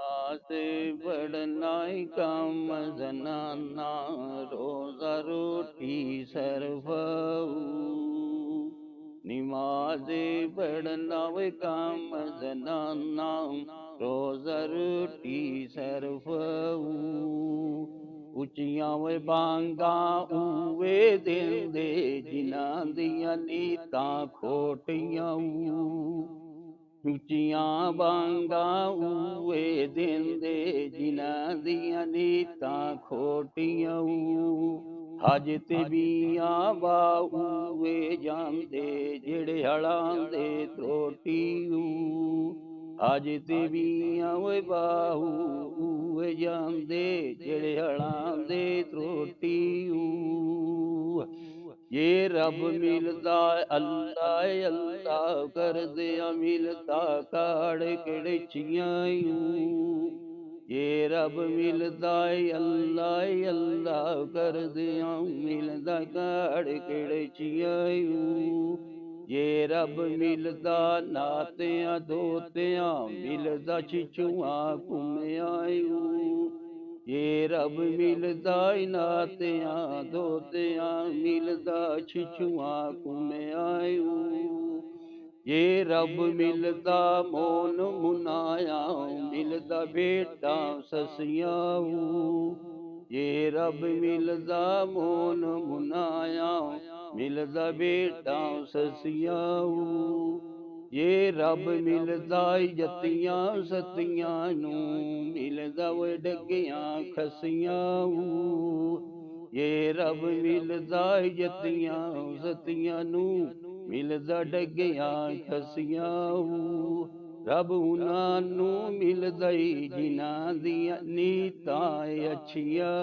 आसे बढ़नाई काम जनाना रोजा रोटी सरफऊ निमाज़े बढ़ना वे काम जनाना रोजा रोटी सरफऊ उचियां वे बांगा उवे दिंदे जिन्हां दियां नीतां खोटियां ਉੱਚੀਆਂ ਬਾਂਗਾਂ ਊਏ ਦਿੰਦੇ ਜਿਨ੍ਹਾਂ ਦੀਆਂ ਨੀਤਾਂ ਖੋਟੀਆਂ ਹਜ ਤੇ ਬੀਆਂ ਬਾਊਏ ਜਾਂਦੇ ਜਿਹੜੇ ਹਲਾਂ ਦੇ ਤਰੋਟੀ ਹਜ ਤੇ ਬੀਆਂ ਓਏ ਬਾਊਏ ਜਾਂਦੇ ਜਿਹੜੇ ਹਲਾਂ ਦੇ ਤਰੋਟੀ ये रब मिलदा अल्लाह अल्लाह कर दिया मिलता काड़ कड़चियां ये रब मिलदा अल्लाह अल्लाह कर दिया मिलदा काड़ कड़चियां ये रब मिलदा नातियां दोतियां मिलदा छिछुआ घूमियां ये रब मिलदा नातियां दोतियां मिलदा छिछुआ घूमियां ये रब मिलदा मोन मुनाया मिलदा बेटा ससियां ये रब मिलदा मोन मुनाया मिलदा बेटा ससियां ये रब मिलदा जतियां सतियां नू मिलदा वे डगियां खसियां ये रब मिलदा जतियां सतियां नू मिलदा डगियां खसियां रब उन्हां नू मिलदा जिन्हां दियां नीतां अच्छियां